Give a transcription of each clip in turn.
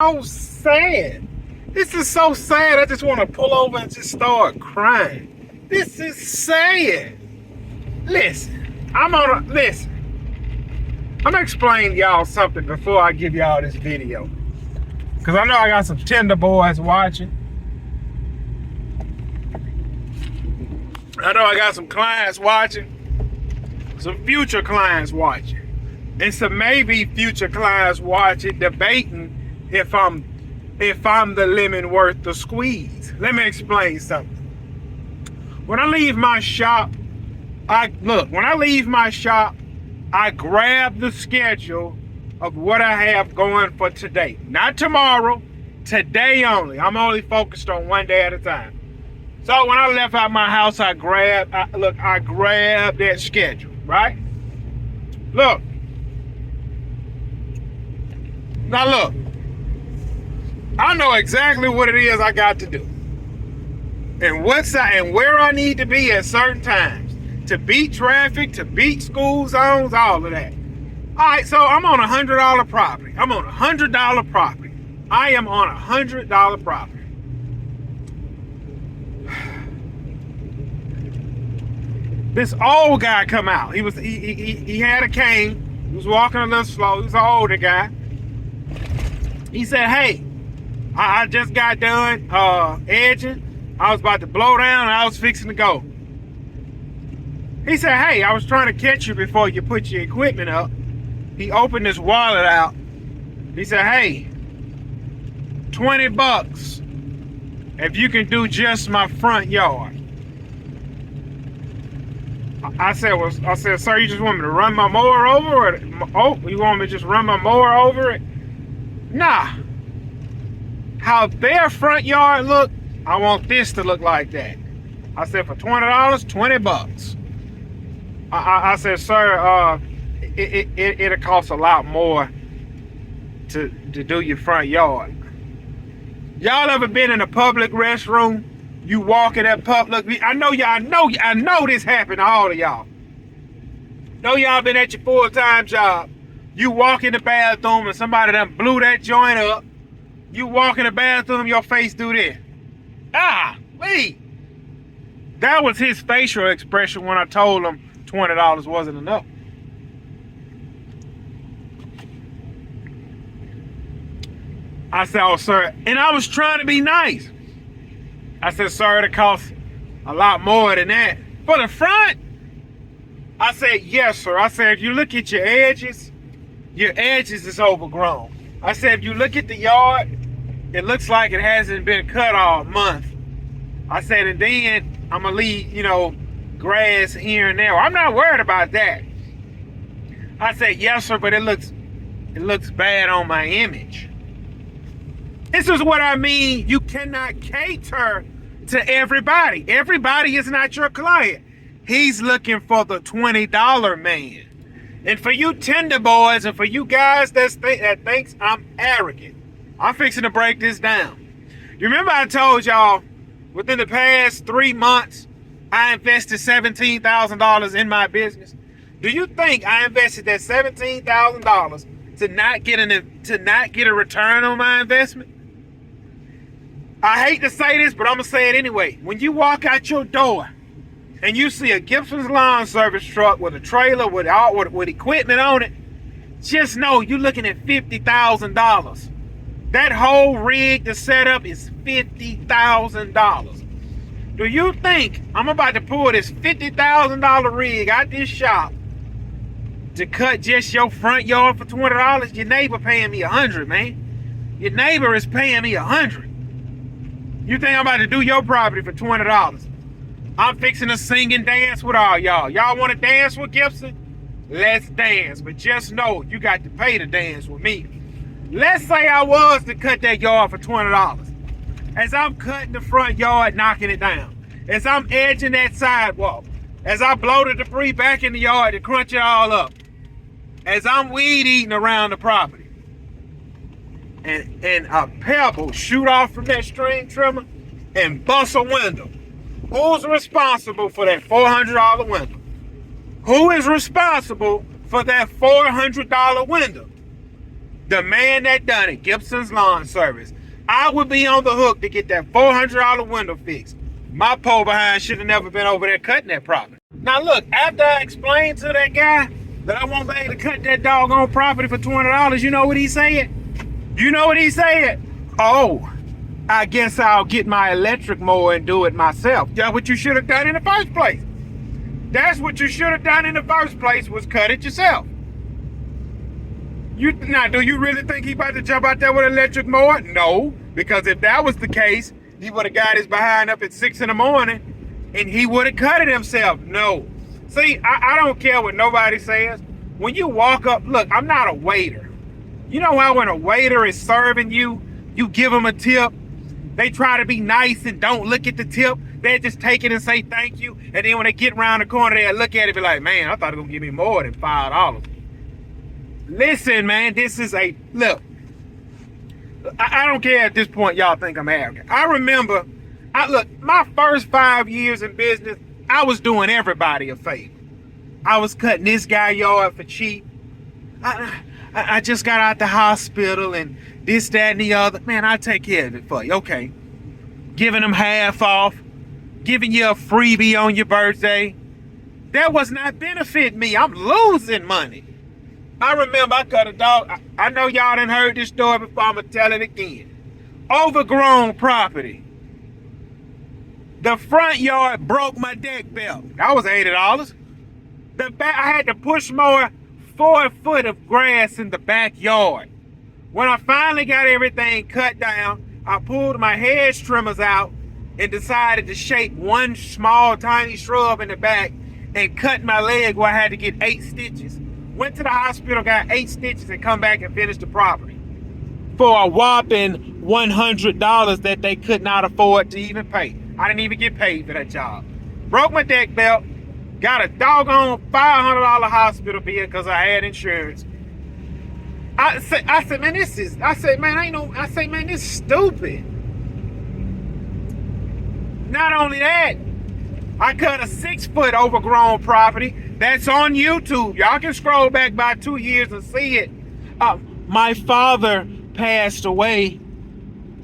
So sad. This is so sad. I just want to pull over and just start crying. This is sad. Listen, I'm gonna explain to y'all something before I give y'all this video. Cause I know I got some tender boys watching. I know I got some clients watching. Some future clients watching. And some maybe future clients watching, debating if I'm the lemon worth the squeeze. Let me explain something. When I leave my shop, I grab the schedule of what I have going for today. Not tomorrow, today only. I'm only focused on one day at a time. So when I left out my house, I grabbed that schedule, right? Look. Now look. I know exactly what it is I got to do. And where I need to be at certain times. To beat traffic, to beat school zones, all of that. Alright, so I'm on $100 property. I am on $100 property. This old guy come out. He had a cane. He was walking a little slow. He was an older guy. He said, hey, I just got done edging. I was about to blow down and I was fixing to go. He said, hey, I was trying to catch you before you put your equipment up. He opened his wallet out. He said, hey, $20 if you can do just my front yard. I said, sir, you just want me to run my mower over it? Oh, you want me to just run my mower over it? Nah. How their front yard look, I want this to look like that. I said, for $20, $20. I said, sir, it'll cost a lot more to do your front yard. Y'all ever been in a public restroom? You walk in that public, I know this happened to all of y'all. Know y'all been at your full-time job. You walk in the bathroom and somebody done blew that joint up. You walk in the bathroom, your face do this. Wait. That was his facial expression when I told him $20 wasn't enough. I said, oh, sir, and I was trying to be nice. I said, sir, it costs a lot more than that. For the front? I said, yes, sir. I said, if you look at your edges is overgrown. I said, if you look at the yard, it looks like it hasn't been cut all month. I said, and then I'm going to leave, grass here and there. I'm not worried about that. I said, yes, sir, but it looks bad on my image. This is what I mean. You cannot cater to everybody. Everybody is not your client. He's looking for the $20 man. And for you tender boys and for you guys that thinks I'm arrogant, I'm fixing to break this down. You remember I told y'all within the past 3 months, I invested $17,000 in my business. Do you think I invested that $17,000 to not get a return on my investment? I hate to say this, but I'm gonna say it anyway. When you walk out your door and you see a Gibson's lawn service truck with a trailer with equipment on it, just know you're looking at $50,000. That whole rig, the setup is $50,000. Do you think I'm about to pull this $50,000 rig out this shop to cut just your front yard for $20? Your neighbor paying me $100, man. Your neighbor is paying me $100. You think I'm about to do your property for $20? I'm fixing to sing and dance with all y'all. Y'all want to dance with Gibson? Let's dance. But just know you got to pay to dance with me. Let's say I was to cut that yard for $20. As I'm cutting the front yard, knocking it down. As I'm edging that sidewalk. As I blow the debris back in the yard to crunch it all up. As I'm weed eating around the property. And a pebble shoot off from that string trimmer and bust a window. Who's responsible for that $400 window? Who is responsible for that $400 window? the man that done it, Gibson's Lawn Service, I would be on the hook to get that $400 window fixed. My pole behind should have never been over there cutting that property. Now look, after I explained to that guy that I won't be able to cut that doggone property for $20, you know what he said? You know what he said? Oh, I guess I'll get my electric mower and do it myself. That's what you should have done in the first place. That's what you should have done in the first place, was cut it yourself. Now, do you really think he about to jump out there with an electric mower? No, because if that was the case, he would have got his behind up at 6 in the morning and he would have cut it himself. No. See, I don't care what nobody says. When you walk up, look, I'm not a waiter. You know how when a waiter is serving you, you give them a tip, they try to be nice and don't look at the tip. They just take it and say thank you. And then when they get around the corner, they look at it and be like, man, I thought it was gonna give me more than $5. Listen, man, this is look, I don't care at this point y'all think I'm arrogant. I remember, look, my first 5 years in business, I was doing everybody a favor. I was cutting this guy yard for cheap. I just got out the hospital and this, that, and the other. Man, I'll take care of it for you. Okay. Giving them half off. Giving you a freebie on your birthday. That was not benefiting me. I'm losing money. I remember I cut a dog. I know y'all done heard this story before. I'm going to tell it again. Overgrown property. The front yard broke my deck belt. That was $80. The back, I had to push more 4 foot of grass in the backyard. When I finally got everything cut down, I pulled my hedge trimmers out and decided to shape one small tiny shrub in the back and cut my leg where I had to get 8 stitches. Went to the hospital, got 8 stitches, and come back and finished the property for a whopping $100 that they could not afford to even pay. I didn't even get paid for that job. Broke my deck belt, got a doggone $500 hospital bill because I had insurance. I said, man, this is stupid. Not only that, I cut a 6 foot overgrown property. That's on YouTube. Y'all can scroll back by 2 years and see it. My father passed away.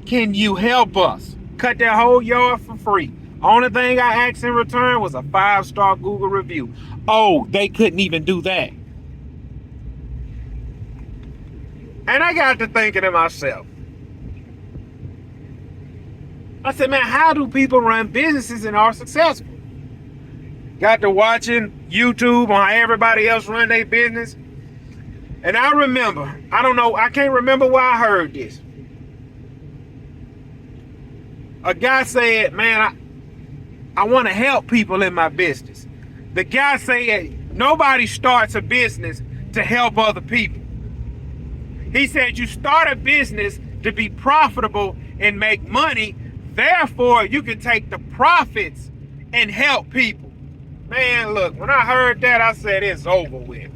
Can you help us? Cut that whole yard for free. Only thing I asked in return was a 5-star Google review. Oh, they couldn't even do that. And I got to thinking to myself. I said, man, how do people run businesses and are successful? Got to watching YouTube on how everybody else run their business. And I remember, I can't remember where I heard this. A guy said, man, I want to help people in my business. The guy said, nobody starts a business to help other people. He said, you start a business to be profitable and make money. Therefore, you can take the profits and help people. Man, look, when I heard that, I said, it's over with.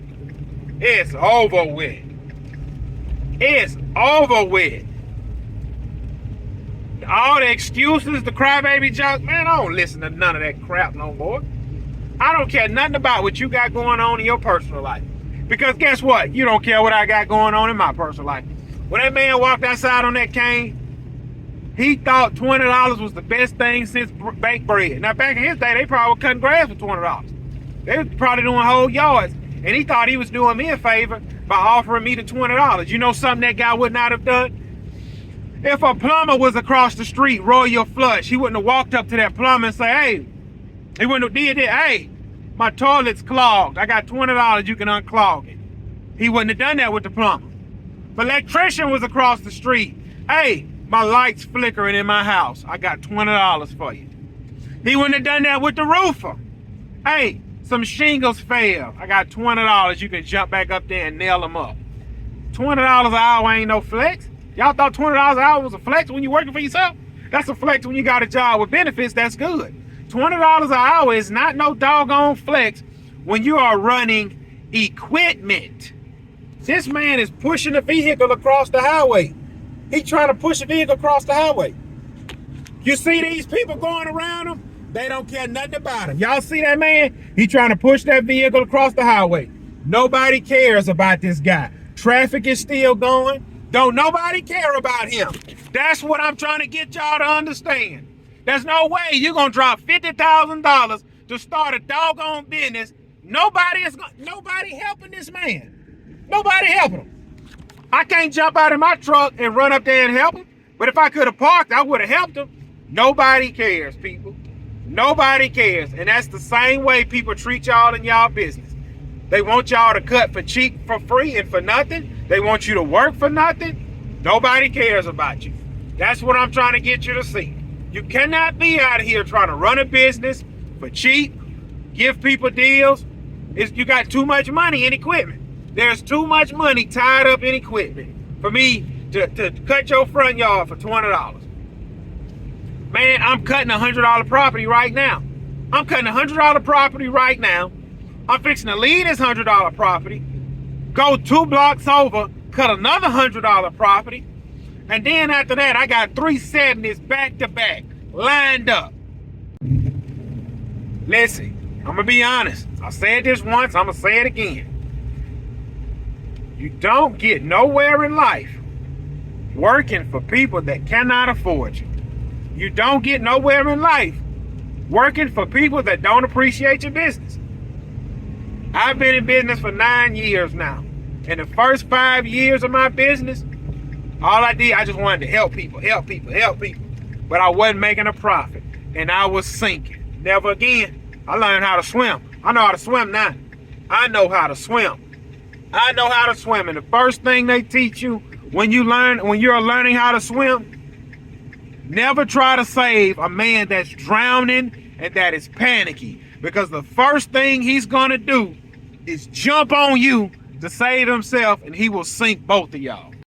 It's over with. It's over with. All the excuses, the crybaby jokes, man, I don't listen to none of that crap no more. I don't care nothing about what you got going on in your personal life. Because guess what? You don't care what I got going on in my personal life. When that man walked outside on that cane, he thought $20 was the best thing since baked bread. Now, back in his day, they probably were cutting grass for $20. They was probably doing whole yards. And he thought he was doing me a favor by offering me the $20. You know something that guy would not have done? If a plumber was across the street, Royal Flush, he wouldn't have walked up to that plumber and say, hey, he wouldn't have did it. Hey, my toilet's clogged. I got $20, you can unclog it. He wouldn't have done that with the plumber. If an electrician was across the street, hey, my light's flickering in my house. I got $20 for you. He wouldn't have done that with the roofer. Hey, some shingles failed. I got $20. You can jump back up there and nail them up. $20 an hour ain't no flex. Y'all thought $20 an hour was a flex when you're working for yourself? That's a flex when you got a job with benefits. That's good. $20 an hour is not no doggone flex when you are running equipment. This man is pushing a vehicle across the highway. He's trying to push a vehicle across the highway. You see these people going around him? They don't care nothing about him. Y'all see that man? He's trying to push that vehicle across the highway. Nobody cares about this guy. Traffic is still going. Don't nobody care about him. That's what I'm trying to get y'all to understand. There's no way you're going to drop $50,000 to start a doggone business. Nobody helping this man. Nobody helping him. I can't jump out of my truck and run up there and help him. But if I could have parked, I would have helped him. Nobody cares, people. Nobody cares. And that's the same way people treat y'all in y'all business. They want y'all to cut for cheap, for free, and for nothing. They want you to work for nothing. Nobody cares about you. That's what I'm trying to get you to see. You cannot be out here trying to run a business for cheap, give people deals. You got too much money in equipment. There's too much money tied up in equipment for me to cut your front yard for $20. Man, I'm cutting $100 property right now. I'm cutting $100 property right now. I'm fixing to leave this $100 property, go 2 blocks over, cut another $100 property, and then after that, I got 370s back to back, lined up. Listen, I'm gonna be honest. I said this once, I'm gonna say it again. You don't get nowhere in life working for people that cannot afford you. You don't get nowhere in life working for people that don't appreciate your business. I've been in business for 9 years now. In the first 5 years of my business, all I did, I just wanted to help people. But I wasn't making a profit, and I was sinking. Never again. I learned how to swim. I know how to swim now. I know how to swim. I know how to swim. And the first thing they teach you when you're learning how to swim, never try to save a man that's drowning and that is panicky. Because the first thing he's gonna do is jump on you to save himself, and he will sink both of y'all.